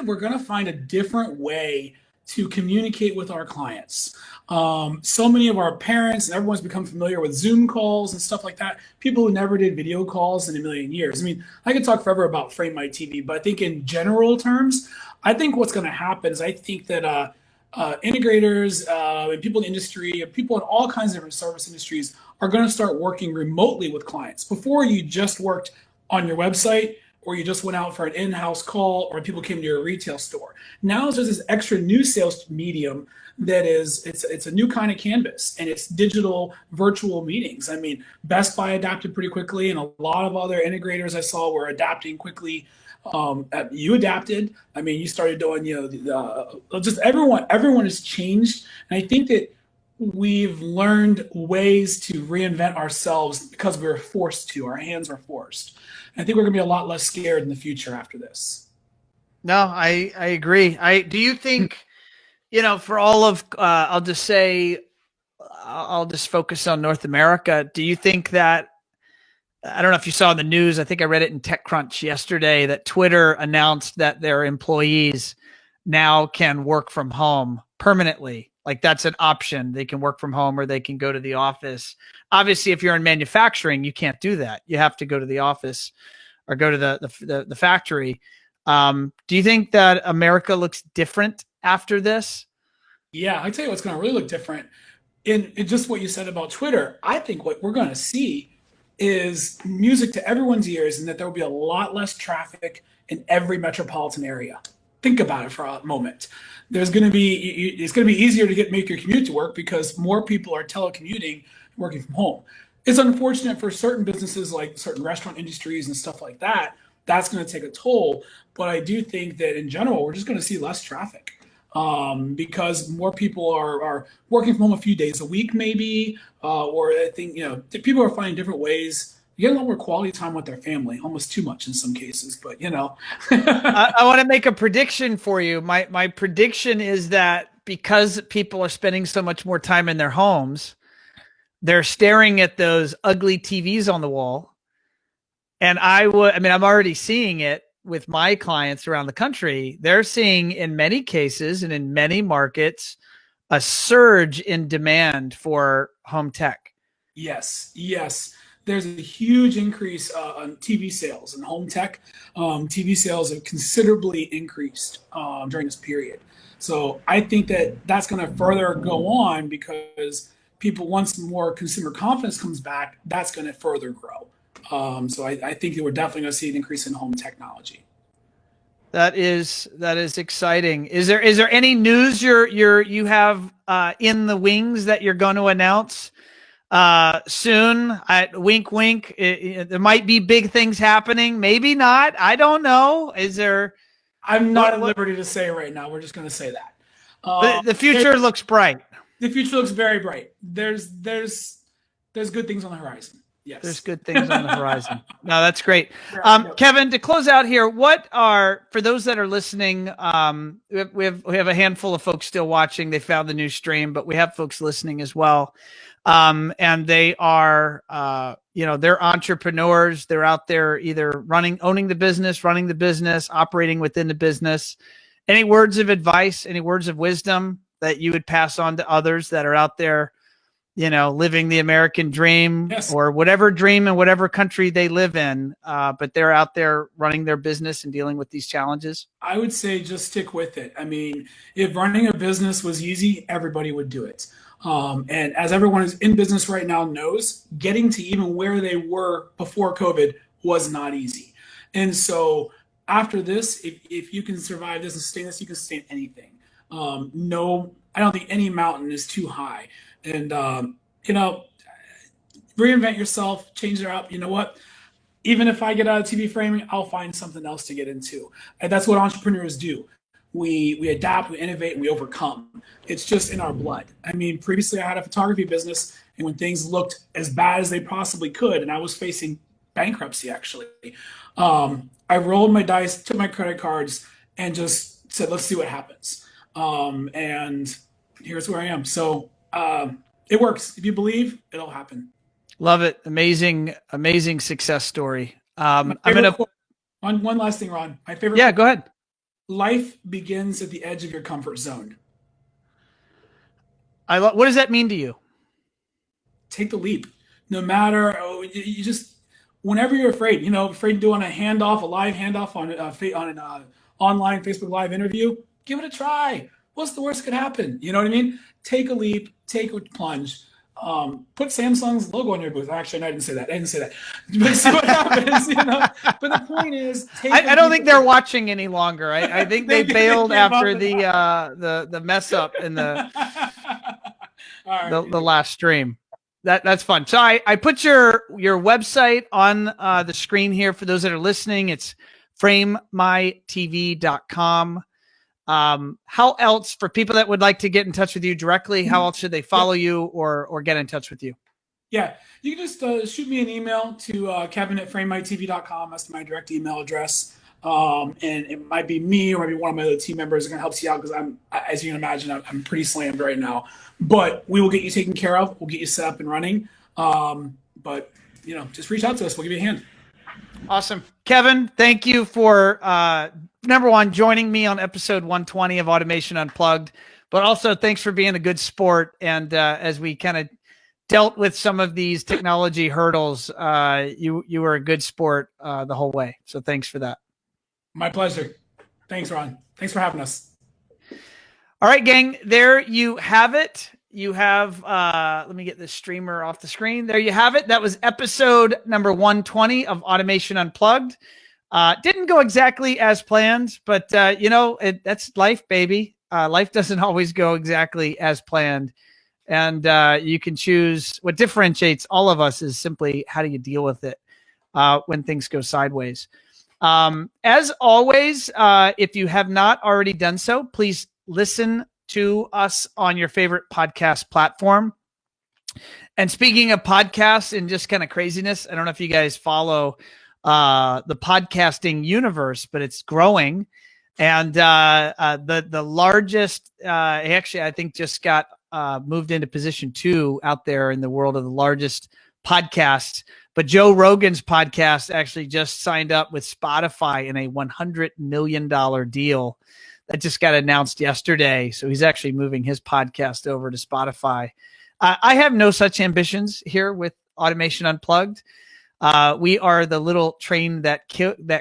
we're going to find a different way to communicate with our clients. So many of our parents and everyone's become familiar with Zoom calls and stuff like that. People who never did video calls in a million years. I mean, I could talk forever about Frame My TV, but I think in general terms, I think what's going to happen is I think that integrators and people in the industry, people in all kinds of different service industries are going to start working remotely with clients. Before, you just worked on your website, or you just went out for an in-house call, or people came to your retail store. Now there's this extra new sales medium that it's a new kind of canvas, and it's digital virtual meetings. I mean, Best Buy adapted pretty quickly, and a lot of other integrators I saw were adapting quickly. You adapted. I mean, you started doing, just everyone has changed. And I think that we've learned ways to reinvent ourselves because we were forced to. Our hands were forced. I think we're going to be a lot less scared in the future after this. No, I agree. Do you think, for all of, I'll just focus on North America. Do you think that, I don't know if you saw in the news, I think I read it in TechCrunch yesterday, that Twitter announced that their employees now can work from home permanently. Like that's an option. They can work from home or they can go to the office. Obviously, if you're in manufacturing, you can't do that. You have to go to the office or go to the factory. Do you think that America looks different after this? Yeah, I tell you what's going to really look different. In just what you said about Twitter, I think what we're going to see is music to everyone's ears, and that there will be a lot less traffic in every metropolitan area. Think about it for a moment. It's going to be easier to make your commute to work because more people are telecommuting, working from home. It's unfortunate for certain businesses like certain restaurant industries and stuff like that. That's going to take a toll. But I do think that in general, we're just going to see less traffic because more people are working from home a few days a week, maybe. Or I think, people are finding different ways. You get a lot more quality time with their family, almost too much in some cases, but I want to make a prediction for you. My prediction is that because people are spending so much more time in their homes, they're staring at those ugly TVs on the wall. And I'm already seeing it with my clients around the country. They're seeing in many cases and in many markets, a surge in demand for home tech. Yes. There's a huge increase on TV sales and home tech. TV sales have considerably increased during this period. So I think that that's going to further go on because people, once more consumer confidence comes back, that's going to further grow. So I think that we're definitely going to see an increase in home technology. That is exciting. Is there any news you have in the wings that you're going to announce soon? Wink, wink. There might be big things happening. Maybe not. I don't know. Is there? I'm not at liberty to say right now. We're just going to say that. The future looks bright. The future looks very bright. There's good things on the horizon. Yes. There's good things on the horizon. No, that's great. Kevin, to close out here, for those that are listening, we have a handful of folks still watching. They found the new stream, but we have folks listening as well. And they are, they're entrepreneurs. They're out there either owning the business, running the business, operating within the business. Any words of advice, any words of wisdom that you would pass on to others that are out there, living the American dream, yes, or whatever dream in whatever country they live in, but they're out there running their business and dealing with these challenges? I would say just stick with it. I mean, if running a business was easy, everybody would do it. And as everyone who's in business right now knows, getting to even where they were before COVID was not easy. And so after this, if you can survive this and sustain this, you can sustain anything. No, I don't think any mountain is too high. And, you know, reinvent yourself, change it up. You know what? Even if I get out of TV framing, I'll find something else to get into. And that's what entrepreneurs do. We adapt, we innovate, and we overcome. It's just in our blood. I mean, previously I had a photography business, and when things looked as bad as they possibly could, and I was facing bankruptcy actually, I rolled my dice, took my credit cards, and just said, "Let's see what happens." And here's where I am. So it works. If you believe, it'll happen. Love it. Amazing, amazing success story. My I'm favorite gonna. quote- one last thing, Ron. My favorite. Yeah, go ahead. Life begins at the edge of your comfort zone. What does that mean to you? Take the leap. No matter, you just, whenever you're afraid, afraid to do on a live handoff on an online Facebook Live interview, give it a try. What's the worst that could happen? You know what I mean? Take a leap, take a plunge. Put Samsung's logo on your booth. Actually, no, I didn't say that. But see what happens, But the point is, I don't think they're watching any longer. I think they bailed after the mess up in the the last stream. That's fun. So I put your website on the screen here for those that are listening. It's framemytv.com. How else, for people that would like to get in touch with you directly, how else should they follow you or get in touch with you? Yeah, you can just shoot me an email to kevin@framemytv.com. That's my direct email address. And it might be me or maybe one of my other team members that can help you out, because as you can imagine, I'm pretty slammed right now. But we will get you taken care of. We'll get you set up and running. But just reach out to us. We'll give you a hand. Awesome. Kevin, thank you for number one, joining me on episode 120 of Automation Unplugged, but also thanks for being a good sport. And as we kind of dealt with some of these technology hurdles, you were a good sport the whole way. So thanks for that. My pleasure. Thanks, Ron. Thanks for having us. All right, gang, there you have it. You have, let me get this streamer off the screen. There you have it. That was episode number 120 of Automation Unplugged. Didn't go exactly as planned, but that's life, baby. Life doesn't always go exactly as planned. And you can choose. What differentiates all of us is simply, how do you deal with it when things go sideways? As always, if you have not already done so, please listen to us on your favorite podcast platform. And speaking of podcasts and just kind of craziness, I don't know if you guys follow the podcasting universe, but it's growing. And the largest, actually, I think just got moved into position 2 out there in the world of the largest podcasts. But Joe Rogan's podcast actually just signed up with Spotify in a $100 million deal that just got announced yesterday. So he's actually moving his podcast over to Spotify. I have no such ambitions here with Automation Unplugged. We are the little train that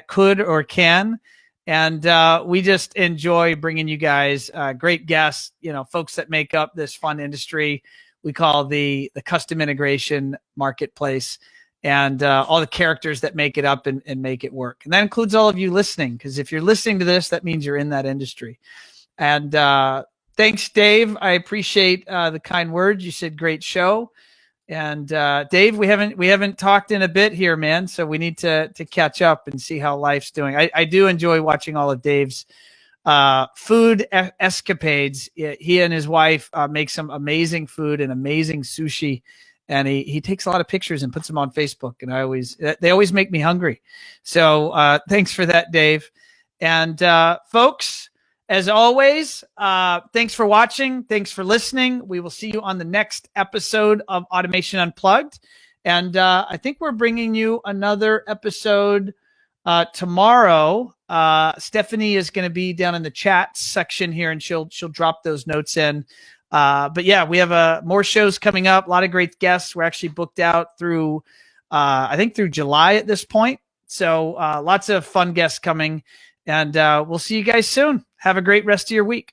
could or can. And we just enjoy bringing you guys great guests, folks that make up this fun industry we call the custom integration marketplace, and all the characters that make it up and make it work. And that includes all of you listening, because if you're listening to this, that means you're in that industry. And thanks, Dave. I appreciate the kind words. You said great show. And Dave, we haven't talked in a bit here, man. So we need to catch up and see how life's doing. I do enjoy watching all of Dave's food escapades. He and his wife make some amazing food and amazing sushi. And he takes a lot of pictures and puts them on Facebook. And they always make me hungry. So thanks for that, Dave. And folks, as always, thanks for watching. Thanks for listening. We will see you on the next episode of Automation Unplugged. And I think we're bringing you another episode tomorrow. Stephanie is going to be down in the chat section here, and she'll drop those notes in. But yeah, we have more shows coming up. A lot of great guests. We're actually booked out through, I think through July at this point. So lots of fun guests coming, and we'll see you guys soon. Have a great rest of your week.